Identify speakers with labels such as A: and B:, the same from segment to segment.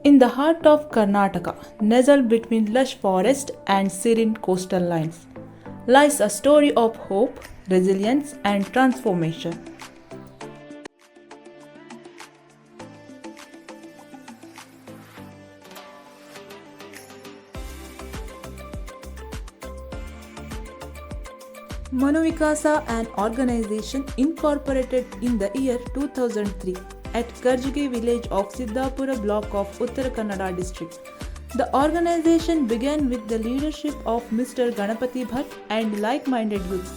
A: In the heart of Karnataka, nestled between lush forest and serene coastal lines, lies a story of hope, resilience, and transformation. Manovikasa, an organization incorporated in the year 2003 at Karjagi village of Siddhapura block of Uttara Kannada district. The organization began with the leadership of Mr. Ganapati Bhatt and like-minded youths.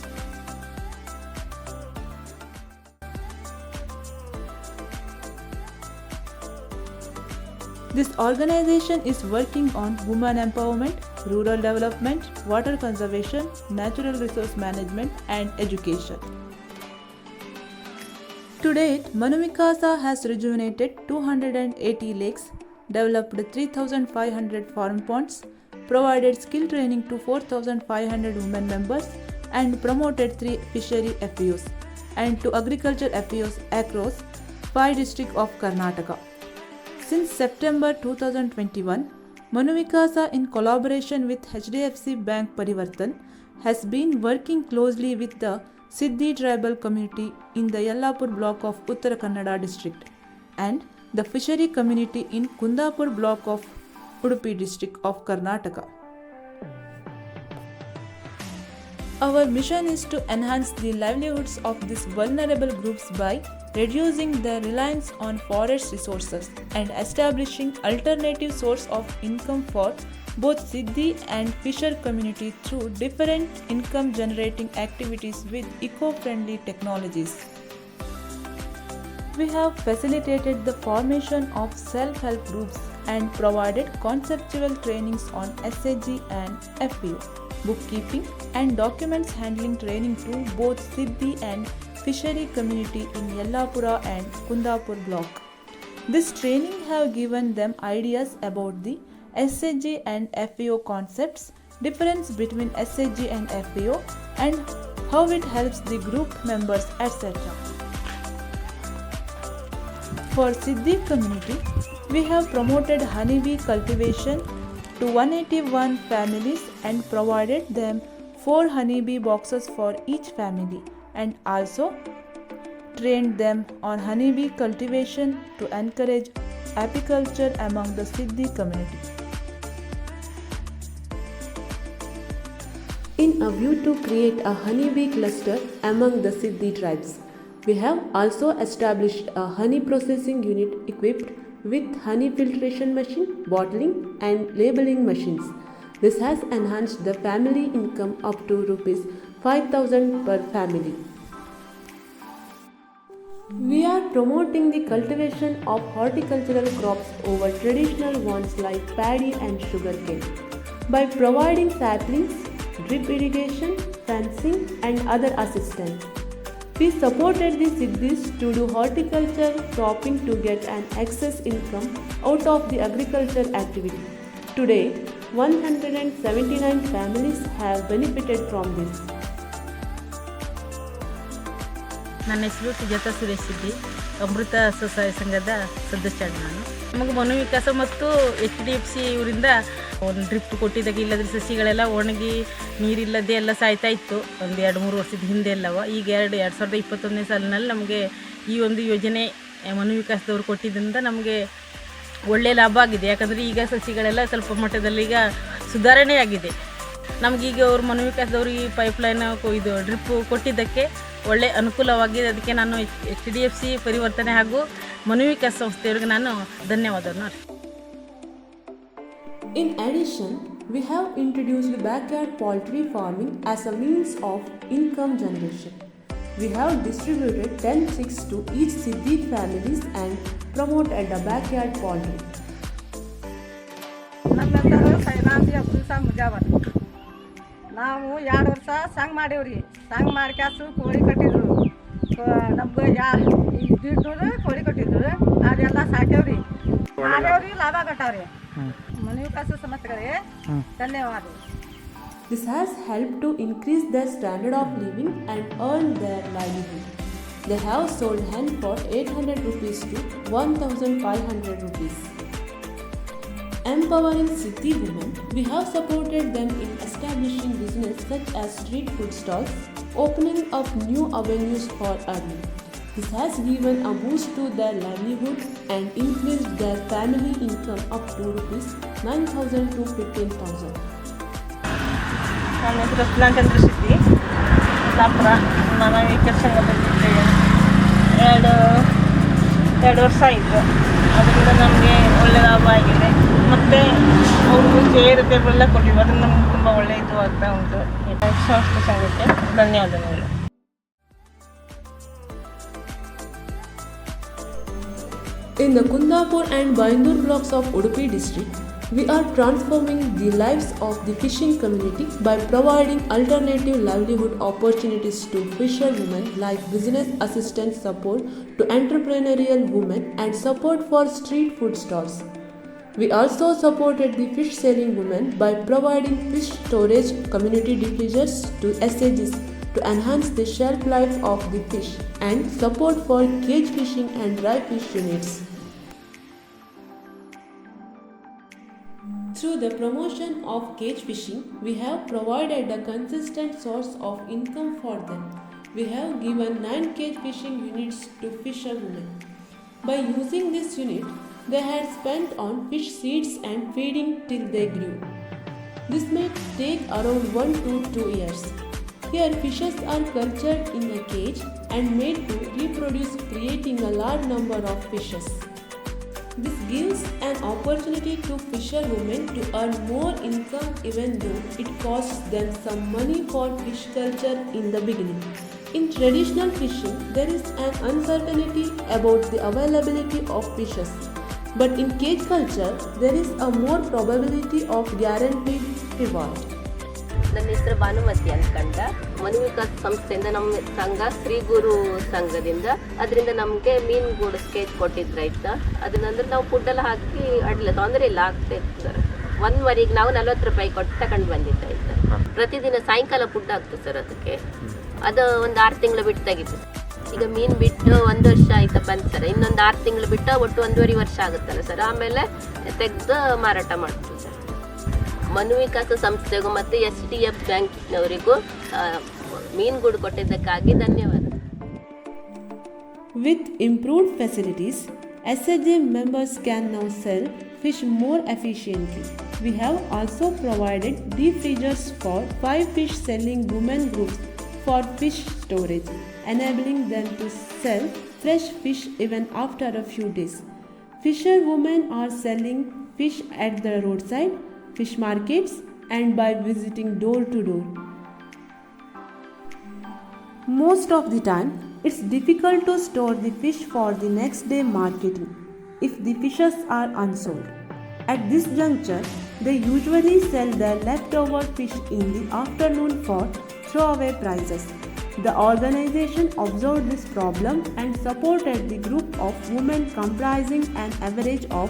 A: This organization is working on women empowerment, rural development, water conservation, natural resource management, and education. To date, Manovikasa has rejuvenated 280 lakes, developed 3,500 farm ponds, provided skill training to 4,500 women members, and promoted 3 fishery FPOs and 2 agriculture FPOs across 5 districts of Karnataka. Since September 2021, Manovikasa, in collaboration with HDFC Bank Parivartan, has been working closely with the Siddhi tribal community in the Yellapur block of Uttara Kannada district and the fishery community in Kundapur block of Udupi district of Karnataka. Our mission is to enhance the livelihoods of these vulnerable groups by reducing their reliance on forest resources and establishing alternative source of income for both Siddhi and fisher community through different income generating activities with eco-friendly technologies. We have facilitated the formation of self-help groups and provided conceptual trainings on SHG and FPO, bookkeeping and documents handling training to both Siddhi and fishery community in Yellapura and Kundapur block. This training have given them ideas about the SHG and FPO concepts, difference between SHG and FPO, and how it helps the group members, etc. For Siddhi community, we have promoted honeybee cultivation to 181 families and provided them 4 honeybee boxes for each family, and also trained them on honeybee cultivation to encourage apiculture among the Siddhi community.
B: In a view to create a honeybee cluster among the Siddhi tribes, we have also established a honey processing unit equipped with honey filtration machine, bottling and labeling machines. This has enhanced the family income up to Rs 5,000 per family. We are promoting the cultivation of horticultural crops over traditional ones like paddy and sugarcane by providing saplings, drip irrigation, fencing and other assistance. We supported the Siddhis to do horticulture cropping to get an excess income out of the agriculture activity. To date, 179 families have benefited from this.
C: ನನ್ನ ಹೆಸರು ಸುಜಾತ ಸುರೇಶ್ ಸಿದ್ದಿ, ಅಮೃತ ಸ್ವಸಹಾಯ ಸಂಘದ ಸದಸ್ಯಳು ನಾನು. ನಮಗೆ ಮನೋವಿಕಾಸ ಮತ್ತು HDFC ಇವರಿಂದ ಒಂದು drip ಕೊಟ್ಟಿದ್ದಾಗ ಇಲ್ಲದ್ರೆ ಸಸಿಗಳೆಲ್ಲ ಒಣಗಿ ನೀರಿಲ್ಲದೆ ಎಲ್ಲ ಸಾಯ್ತಾ ಇತ್ತು ಒಂದು 2-3 ವರ್ಷದ ಹಿಂದೆ ಎಲ್ಲವ. ಈಗ 2021ನೇ ಸಾಲಿನಲ್ಲಿ ನಮಗೆ ಈ ಒಂದು ಯೋಜನೆ ಮನೋವಿಕಾಸದವ್ರು ಕೊಟ್ಟಿದ್ದರಿಂದ ನಮಗೆ ಒಳ್ಳೆಯ ಲಾಭ ಆಗಿದೆ. ಯಾಕಂದರೆ ಈಗ ಸಸಿಗಳೆಲ್ಲ ಸ್ವಲ್ಪ ಮಟ್ಟದಲ್ಲಿ ಈಗ ಸುಧಾರಣೆ ಆಗಿದೆ. ನಮಗೀಗ ಅವ್ರು ಮನೋವಿಕಾಸದವ್ರು ಈ ಪೈಪ್ಲೈನ್ ಇದು ಡ್ರಿಪ್ ಕೊಟ್ಟಿದ್ದಕ್ಕೆ ಒಳ್ಳೆ ಅನುಕೂಲವಾಗಿದೆ. ಅದಕ್ಕೆ ನಾನು HDFC ಪರಿವರ್ತನೆ ಹಾಗೂ ಮನೋವಿಕಾಸ ಸಂಸ್ಥೆಯವರಿಗೆ ನಾನು ಧನ್ಯವಾದವನ್ನು ಅರ್ಪಿಸ್ತೀನಿ.
B: In addition, we have introduced backyard poultry farming as a means of income generation. We have distributed 10 chicks to each Siddhi families and promoted the backyard poultry.
D: ನಮ್ಮ ಹೆಸರು ಸೈನಾಂತಿ ಅಬ್ದುಲ್ ಸಾ ಮುಜಾವರ್. ನಾವು 2 ವರ್ಷ ಸಂಘ ಮಾಡೇವ್ರಿ. ಸಂಘ ಮಾಡ್ಕ್ಯಾಸು ಕೋಳಿ ಕಟ್ಟಿದ್ರು. ನಮ್ಗೆ ಇದ್ದಿದ್ದು ಕೋಳಿ ಕಟ್ಟಿದ್ರು. ಅದೆಲ್ಲ ಸಾಕ್ಯವ್ರಿ, ಮಾರ್ಯವ್ರಿ, ಲಾಭ ಕಟ್ಟಾವ್ರಿ. ಮನೋವಿಕಾಸ ಸಂಸ್ಥೆಗಳಿಗೆ ಧನ್ಯವಾದ.
B: This has helped to increase their standard of living and earn their livelihood. They have sold hen for 800 rupees to 1,500 rupees. empowering city women, we have supported them in establishing business such as street food stalls, opening up new avenues for earning. This has given a boost to their livelihood and increased their family income up to rupees 9,000 to 15,000.
D: ನನ್ನ ಹೆಸರು ಸುಲಾಂಚಂದ್ರ ಸಿದ್ದಿ, ಯಲ್ಲಾಪುರ. ನಾನು ಈ ಸಂಘದಲ್ಲಿ ಎರಡು ವರ್ಷ ಆಯಿತು. ಅದರಿಂದ ನಮಗೆ ಒಳ್ಳೆ ಲಾಭ ಆಗಿದೆ. ಮತ್ತು ಅವ್ರಿಗೂ ಚೇರ್ ಟೇಬಲ್ ಎಲ್ಲ ಕೊಟ್ಟಿವಿ. ಅದರಿಂದ ನಮ್ಗೆ ತುಂಬ ಒಳ್ಳೆ ಇದು ಆಗ್ತಾ ಉಂಟು. ಈ ಸಂಸ್ಥೆ ಸಂಘಕ್ಕೆ ಧನ್ಯವಾದಗಳು.
B: In the Kundapur and Baindur blocks of Udupi district, we are transforming the lives of the fishing community by providing alternative livelihood opportunities to fisherwomen like business assistance support to entrepreneurial women and support for street food stalls. We also supported the fish selling women by providing fish storage community diffusers to SAGs to enhance the shelf life of the fish and support for cage fishing and dry fish units. Through the promotion of cage fishing, we have provided a consistent source of income for them. We have given 9 cage fishing units to fisherwomen. By using this unit, they had spent on fish seeds and feeding till they grew. This may take around 1 to 2 years. Here, fishes are cultured in a cage and made to reproduce, creating a large number of fishes. This gives an opportunity to fisherwomen to earn more income even though it costs them some money for fish culture in the beginning. In traditional fishing, there is an uncertainty about the availability of fishes. But in cage culture, there is a more probability of guaranteed reward.
E: ನನ್ನ ಹೆಸರು ಭಾನುಮತಿ ಅನ್ಕಂಡ. ಮನುವಿಕಾಸ್ ಸಂಸ್ಥೆಯಿಂದ ನಮ್ಮ ಸಂಘ ಶ್ರೀ ಗುರು ಸಂಘದಿಂದ ಅದರಿಂದ ನಮಗೆ ಮೀನುಗೂಡು ಸ್ಕೇಜ್ ಕೊಟ್ಟಿದ್ರು ಆಯ್ತಾ. ಅದನ್ನಂದ್ರೆ ನಾವು ಫುಡ್ಡೆಲ್ಲ ಹಾಕಿ ಅಡ್ಲ ತೊಂದರೆ ಇಲ್ಲ ಆಗ್ತಾ ಇರ್ತಾರೆ. 1 ವರೆಗೆ ನಾವು 40 ರೂಪಾಯಿ ಕೊಟ್ಟು ತಗೊಂಡು ಬಂದಿದ್ದೆ ಆಯ್ತಾ. ಪ್ರತಿದಿನ ಸಾಯಂಕಾಲ ಫುಡ್ ಆಗ್ತದೆ ಸರ್ ಅದಕ್ಕೆ. ಅದು ಒಂದು 6 ತಿಂಗಳು ಬಿಟ್ಟು ತೆಗಿತು. ಈಗ ಮೀನು ಬಿಟ್ಟು 1 ವರ್ಷ ಆಯ್ತಪ್ಪ ಅಂತಾರೆ. ಇನ್ನೊಂದು 6 ತಿಂಗಳು ಬಿಟ್ಟು ಒಟ್ಟು 1.5 ವರ್ಷ ಆಗುತ್ತಲ್ಲ ಸರ್. ಆಮೇಲೆ ತೆಗೆದು ಮಾರಾಟ ಮಾಡ್ತೀವಿ ಸರ್. ಮನುವಿಕಾಸ ಸಂಸ್ಥೆಗೂ ಮತ್ತು SDF ಬ್ಯಾಂಕಿನವರಿಗೂ ಮೀನುಗೂಡು ಕೊಟ್ಟಿದ್ದಕ್ಕಾಗಿ ಧನ್ಯವಾದ.
B: With improved facilities, SAJ members can now sell fish more efficiently. We have also provided deep freezers for 5 fish selling women groups for fish storage, enabling them to sell fresh fish even after a few days. Fisherwomen are selling fish at the roadside, fish markets, and by visiting door to door. Most of the time, it's difficult to store the fish for the next day marketing if the fishes are unsold. At this juncture, they usually sell their leftover fish in the afternoon for throwaway prices. The organization observed this problem and supported the group of women comprising an average of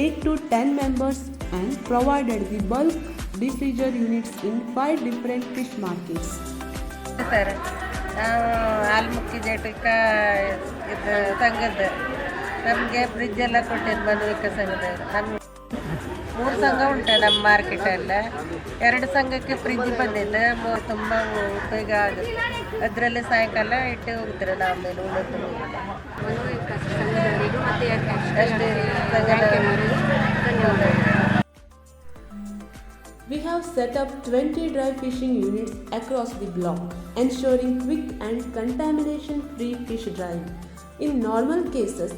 B: 8 to 10 members and provided the bulk diffuser units in 5 different fish markets.
D: Sir, ನಾವು ಆಲ್ಮುಕ್ಕಿ ಜೇಟಕ್ಕೆ ಇದು ಸಂಘದ ನಮಗೆ fridge ಎಲ್ಲ ಕೊಟ್ಟಿದ್ದು ಮನುವಿಕ ಸಂಘದವರು. ನಮ್ಮ 3 ಸಂಘ ಉಂಟು ನಮ್ಮ ಮಾರ್ಕೆಟಲ್ಲ. 2 ಸಂಘಕ್ಕೆ ಫ್ರಿಜ್ ಬಂದಿದ್ದು ತುಂಬ ಉಪಯೋಗ ಆಗುತ್ತೆ. ಅದರಲ್ಲಿ ಸಾಯಂಕಾಲ ಇಟ್ಟು ಹೋಗ್ತಾರೆ. ನಾವು ಮೇಲೆ ಉಳಿದು
E: ಮನುವಿಕಾಸ ಸಂಘದವರಿಗೂ ಮತ್ತು
D: ಅಷ್ಟೇ ಸಂಘದವರಿಗೂ ಧನ್ಯವಾದಗಳು.
B: We have set up 20 dry fishing units across the block, ensuring quick and contamination-free fish drying. In normal cases,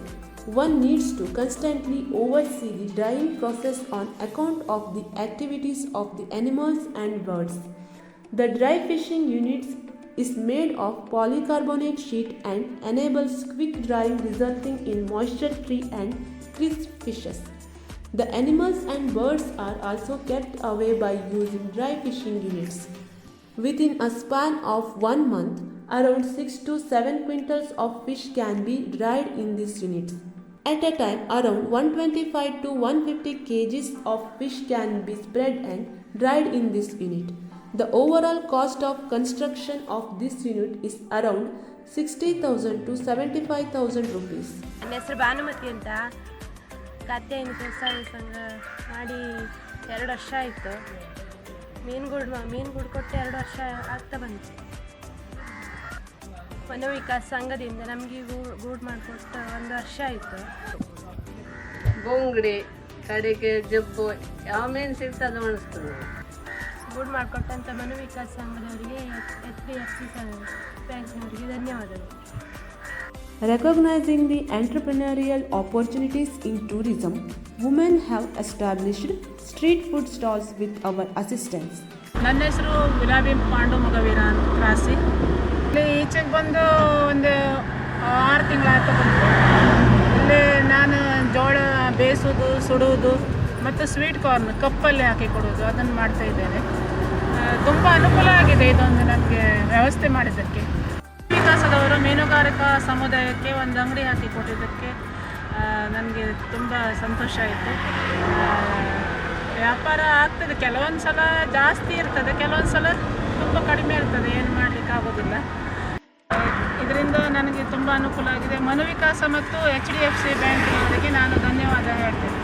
B: one needs to constantly oversee the drying process on account of the activities of the animals and birds. The dry fishing units is made of polycarbonate sheet and enables quick drying, resulting in moisture-free and crisp fishes. The animals and birds are also kept away by using dry fishing units. Within a span of 1 month, around 6 to 7 quintals of fish can be dried in these units. At a time, around 125 to 150 kgs of fish can be spread and dried in this unit. The overall cost of construction of this unit is around 60,000 to 75,000 rupees.
F: ನನ್ನ ಹೆಸರು ಭಾನುಮತಿ ಅಂತ. ಕಾತ್ಯಾಯಿನಿ ಸ್ವಸಹಾಯ ಸಂಘ ಮಾಡಿ 2 ವರ್ಷ ಆಯಿತು. ಮೀನುಗೂಡು ಕೊಟ್ಟು 2 ವರ್ಷ ಆಗ್ತಾ ಬಂತು. ಮನೋವಿಕಾಸ ಸಂಘದಿಂದ ನಮಗೆ ಗೂಡು ಮಾಡಿಕೊಟ್ಟು 1 ವರ್ಷ ಆಯಿತು.
G: ಬೊಂಗಡಿ ಕಡೆಗೆ ಜಬ್ಬು ಯಾವ ಮೀನು ಸಿಗ್ತದೆ ಅನಿಸ್ತದೆ.
F: ಗೂಡು ಮಾಡಿಕೊಟ್ಟಂಥ ಮನೋವಿಕಾಸ ಸಂಘದವರಿಗೆ HDFC ಬ್ಯಾಂಕ್ನವರಿಗೆ ಧನ್ಯವಾದಗಳು.
B: Recognizing the entrepreneurial opportunities in tourism, women have established street food stalls with our assistance.
H: ನನ್ನ ಹೆಸರು ಗುಲಾಬಿ ಪಾಂಡು ಮಗವೀರ ಅಂತ ಕ್ರಾಸಿ. ಇಲ್ಲಿ ಈಚೆಗೆ ಬಂದು ಒಂದು 6 ತಿಂಗಳಾಯ್ತು ಬಂತು. ಇಲ್ಲಿ ನಾನು ಜೋಳ ಬೇಯಿಸೋದು, ಸುಡೋದು ಮತ್ತು ಸ್ವೀಟ್ ಕಾರ್ನ್ ಕಪ್ಪಲ್ಲಿ ಹಾಕಿ ಕೊಡೋದು ಅದನ್ನು ಮಾಡ್ತಾ ಇದ್ದೇನೆ. ತುಂಬ ಅನುಕೂಲ ಆಗಿದೆ ಇದೊಂದು ನನಗೆ ವ್ಯವಸ್ಥೆ ಮಾಡಿದ್ದಕ್ಕೆ. ವಿಕಾಸದವರು ಮೀನುಗಾರಿಕಾ ಸಮುದಾಯಕ್ಕೆ ಒಂದು ಅಂಗಡಿ ಹಾಕಿ ಕೊಟ್ಟಿದ್ದಕ್ಕೆ ನನಗೆ ತುಂಬ ಸಂತೋಷ ಆಯಿತು. ವ್ಯಾಪಾರ ಆಗ್ತದೆ, ಕೆಲವೊಂದು ಸಲ ಜಾಸ್ತಿ ಇರ್ತದೆ, ಕೆಲವೊಂದು ಸಲ ತುಂಬ ಕಡಿಮೆ ಇರ್ತದೆ, ಏನು ಮಾಡಲಿಕ್ಕೆ ಆಗೋದಿಲ್ಲ. ಇದರಿಂದ ನನಗೆ ತುಂಬ ಅನುಕೂಲ ಆಗಿದೆ. ಮನೋವಿಕಾಸ ಮತ್ತು HDFC ಬ್ಯಾಂಕಿನವರಿಗೆ ನಾನು ಧನ್ಯವಾದ ಹೇಳ್ತೇನೆ.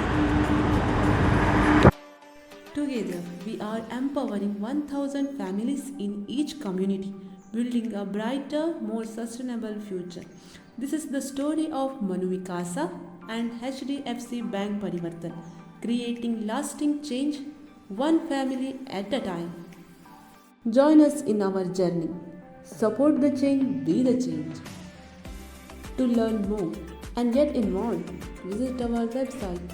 B: Together, we are empowering 1,000 families in each community, building a brighter, more sustainable future. This is the story of Manovikasa and HDFC Bank Parivartan, creating lasting change, one family at a time. Join us in our journey. Support the change, be the change. To learn more and get involved, visit our website